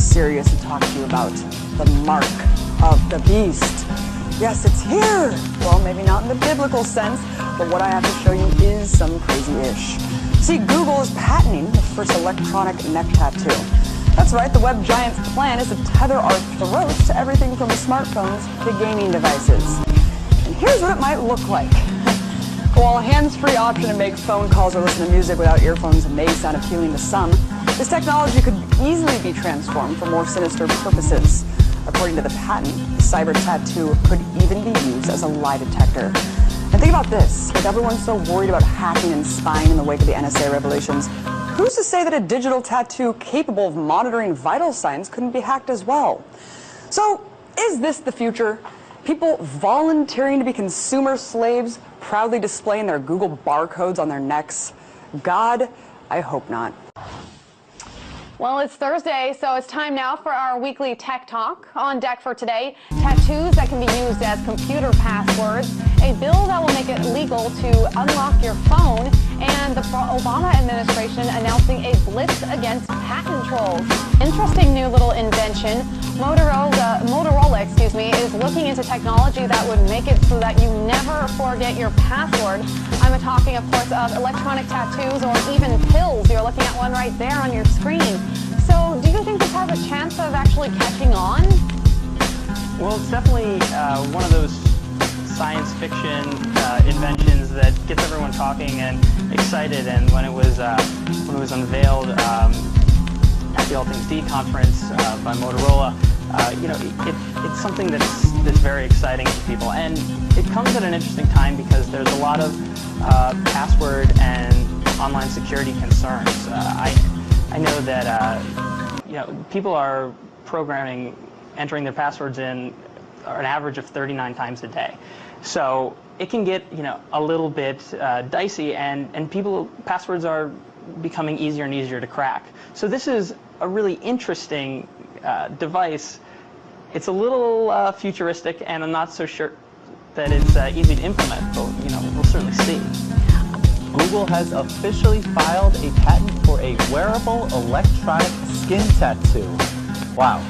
serious to talk to you about the mark of the beast. Yes, it's here. Well, maybe not in the biblical sense, but what I have to show you is some crazy-ish. See, Google is patenting the first electronic neck tattoo. That's right, the web giant's plan is to tether our throats to everything from smartphones to gaming devices. And here's what it might look like. While a hands-free option to make phone calls or listen to music without earphones may sound appealing to some, this technology could easily be transformed for more sinister purposes. According to the patent, the cyber tattoo could even be used as a lie detector. And think about this, with everyone so worried about hacking and spying in the wake of the NSA revelations, who's to say that a digital tattoo capable of monitoring vital signs couldn't be hacked as well? So, is this the future? People volunteering to be consumer slaves, proudly displaying their Google barcodes on their necks? God, I hope not. Well, it's Thursday, so it's time now for our weekly Tech Talk. On deck for today, tattoos that can be used as computer passwords, a bill that will make it legal to unlock your phone, and the Obama administration announcing a blitz against patent trolls. Interesting new little invention. Motorola, is looking into technology that would make it so that you never forget your password. I'm talking, of course, of electronic tattoos or even pills. You're looking at one right there on your screen. So, do you think this has a chance of actually catching on? Well, it's definitely one of those science fiction inventions that gets everyone talking and excited. And when it was unveiled at the All Things D conference by Motorola, it's something that's very exciting to people, and it comes at an interesting time because there's a lot of password and online security concerns. I know that people are entering their passwords in an average of 39 times a day. So it can get a little bit dicey, and passwords are becoming easier and easier to crack. So this is a really interesting device. It's a little futuristic, and I'm not so sure that it's easy to implement, but we'll certainly see. Google has officially filed a patent for a wearable electronic skin tattoo. Wow.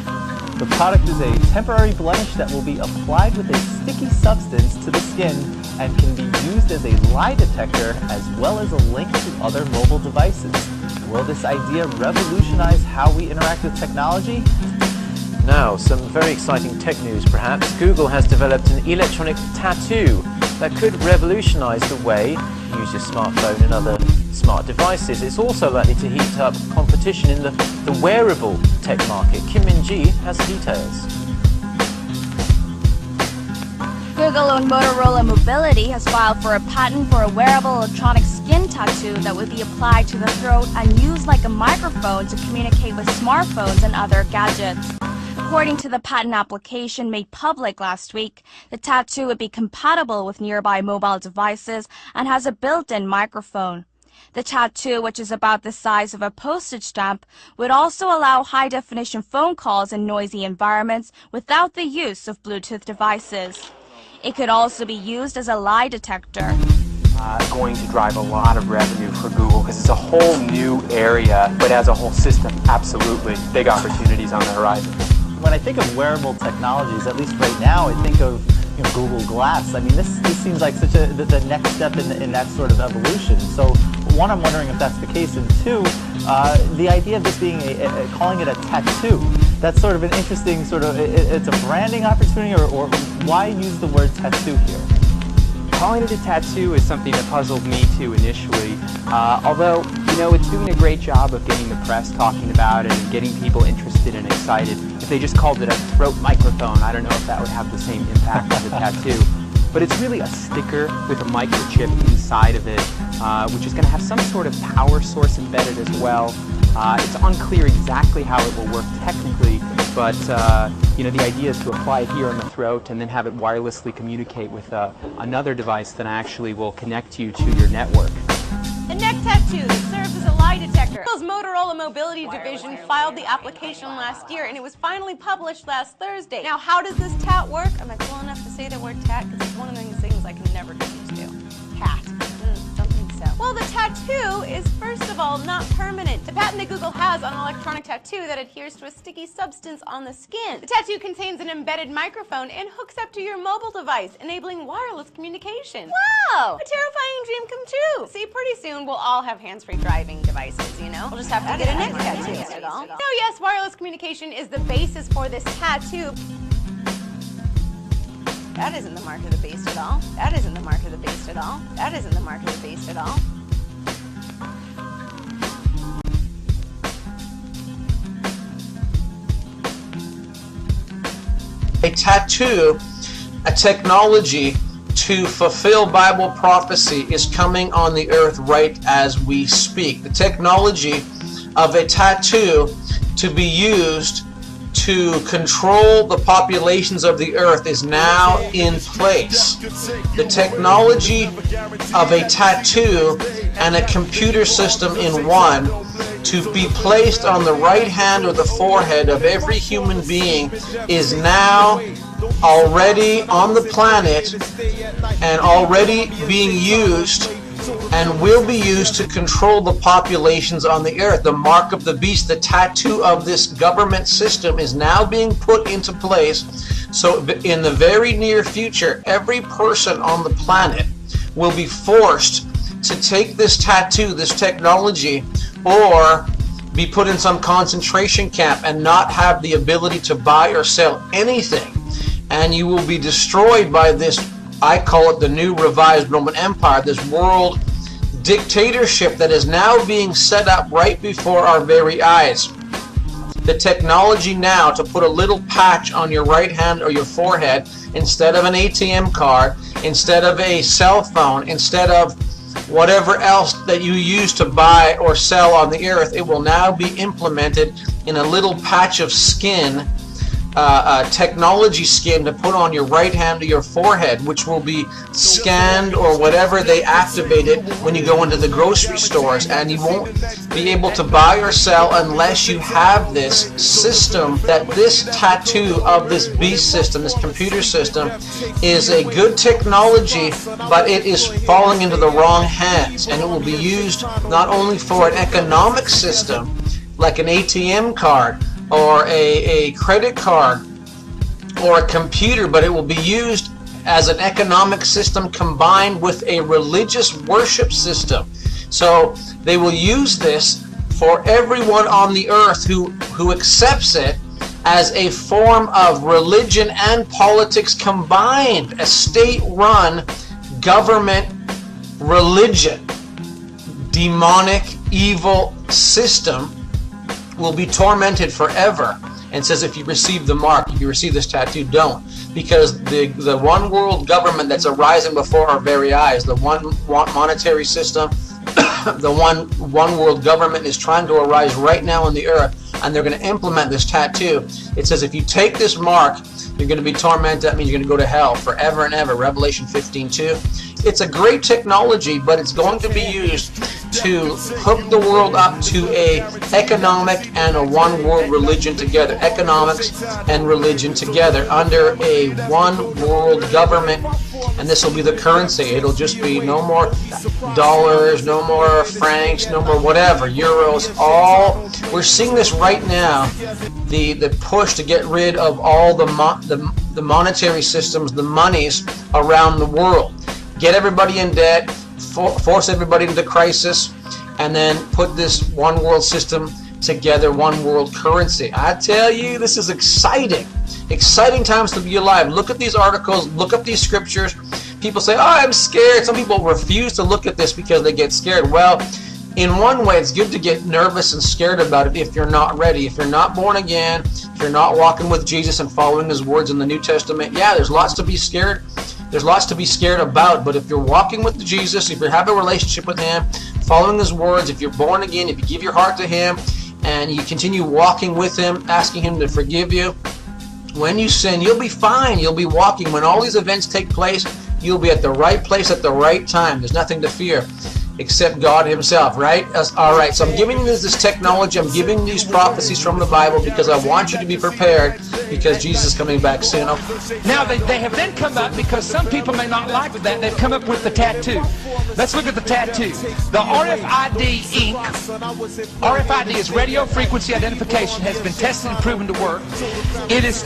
The product is a temporary blemish that will be applied with a sticky substance to the skin and can be used as a lie detector as well as a link to other mobile devices. Will this idea revolutionize how we interact with technology? Now, some very exciting tech news perhaps. Google has developed an electronic tattoo that could revolutionize the way you use your smartphone and other smart devices. It's also likely to heat up competition in the wearable tech market. Kim Min-ji has details. Google-owned Motorola Mobility has filed for a patent for a wearable electronic skin tattoo that would be applied to the throat and used like a microphone to communicate with smartphones and other gadgets. According to the patent application made public last week, the tattoo would be compatible with nearby mobile devices and has a built-in microphone. The tattoo, which is about the size of a postage stamp, would also allow high-definition phone calls in noisy environments without the use of Bluetooth devices. It could also be used as a lie detector. Going to drive a lot of revenue for Google because it's a whole new area, but as a whole system, absolutely big opportunities on the horizon. When I think of wearable technologies, at least right now, I think of Google Glass. I mean, this seems like such the next step in that sort of evolution. So, one, I'm wondering if that's the case, and two, the idea of this being calling it a tattoo. That's sort of an interesting it's a branding opportunity, or why use the word tattoo here? Calling it a tattoo is something that puzzled me too initially, although it's doing a great job of getting the press talking about it and getting people interested and excited. If they just called it a throat microphone, I don't know if that would have the same impact as a tattoo. But it's really a sticker with a microchip inside of it, which is going to have some sort of power source embedded as well. It's unclear exactly how it will work technically, but the idea is to apply it here on the throat and then have it wirelessly communicate with another device that actually will connect you to your network. A neck tattoo that serves as a lie detector. Google's Motorola Mobility division filed the application last year, and it was finally published last Thursday. Now, how does this tat work? Am I cool enough to say the word tat? Because it's one of those things I can never get used to. Tat. Don't think so. Well, the tattoo is, first of all, not permanent. The patent that Google has on an electronic tattoo that adheres to a sticky substance on the skin. The tattoo contains an embedded microphone and hooks up to your mobile device, enabling wireless communication. Wow! A terrifying dream come true. See, pretty soon we'll all have hands-free driving devices, you know? We'll just have to get a neck tattoo. So yes, wireless communication is the basis for this tattoo. That isn't the mark of the beast at all. That isn't the mark of the beast at all. That isn't the mark of the beast at all. A tattoo, a technology to fulfill Bible prophecy is coming on the earth right as we speak. The technology of a tattoo to be used to control the populations of the earth is now in place. The technology of a tattoo and a computer system in one to be placed on the right hand or the forehead of every human being is now already on the planet and already being used and will be used to control the populations on the earth. The mark of the beast, the tattoo of this government system, is now being put into place. So in the very near future, every person on the planet will be forced to take this tattoo, this technology, or be put in some concentration camp and not have the ability to buy or sell anything. And you will be destroyed by this, I call it the new revised Roman Empire, this world dictatorship that is now being set up right before our very eyes. The technology now to put a little patch on your right hand or your forehead instead of an ATM card, instead of a cell phone, instead of whatever else that you use to buy or sell on the earth, it will now be implemented in a little patch of skin, technology skin to put on your right hand or your forehead, which will be scanned or whatever they activate it when you go into the grocery stores, and you won't be able to buy or sell unless you have this system. That this tattoo of this beast system, this computer system, is a good technology, but it is falling into the wrong hands, and it will be used not only for an economic system like an ATM card or a credit card or a computer, but it will be used as an economic system combined with a religious worship system. So they will use this for everyone on the earth who accepts it as a form of religion and politics combined, a state-run government religion, demonic, evil system will be tormented forever. And says if you receive the mark, if you receive this tattoo, don't. Because the one world government that's arising before our very eyes, the one monetary system, the one world government is trying to arise right now on the earth, and they're going to implement this tattoo. It says if you take this mark, you're going to be tormented. That means you're going to go to hell forever and ever. Revelation 15:2. It's a great technology, but it's going to be used to hook the world up to a economic and a one world religion together. Economics and religion together under a one world government. And this will be the currency. It'll just be no more dollars, no more francs, no more whatever, euros, all. We're seeing this right now, the push to get rid of all the monetary systems, the monies around the world. Get everybody in debt, force everybody into crisis, and then put this one world system together, one world currency. I tell you, this is exciting. Exciting times to be alive. Look at these articles, look up these scriptures. People say, oh, I'm scared. Some people refuse to look at this because they get scared. Well, in one way, it's good to get nervous and scared about it if you're not ready. If you're not born again, if you're not walking with Jesus and following his words in the New Testament, yeah, there's lots to be scared. There's lots to be scared about. But if you're walking with Jesus, if you have a relationship with him, following his words, if you're born again, if you give your heart to him, and you continue walking with him, asking him to forgive you, when you sin, you'll be fine. You'll be walking. When all these events take place, you'll be at the right place at the right time. There's nothing to fear. except God himself, right? All right, so I'm giving you this technology, I'm giving these prophecies from the Bible because I want you to be prepared because Jesus is coming back soon. Now they have then come up, because some people may not like that, they've come up with the tattoo. Let's look at the tattoo. The RFID ink, RFID is radio frequency identification, has been tested and proven to work. It is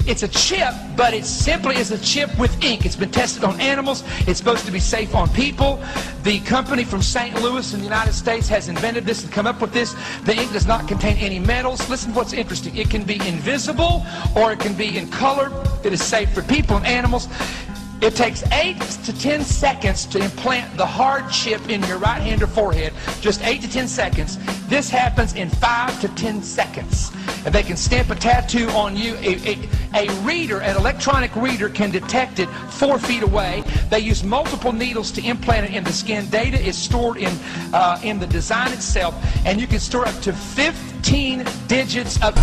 it's a chip, but it simply is a chip with ink. It's been tested on animals. It's supposed to be safe on people. The company from St. Louis in the United States has invented this and come up with this. The ink does not contain any metals. Listen to what's interesting. It can be invisible or it can be in color. It is safe for people and animals. It takes 8 to 10 seconds to implant the hard chip in your right hand or forehead. Just 8 to 10 seconds. This happens in 5 to 10 seconds. And they can stamp a tattoo on you. A reader, an electronic reader, can detect it 4 feet away. They use multiple needles to implant it in the skin. Data is stored in the design itself, and you can store up to 15 digits of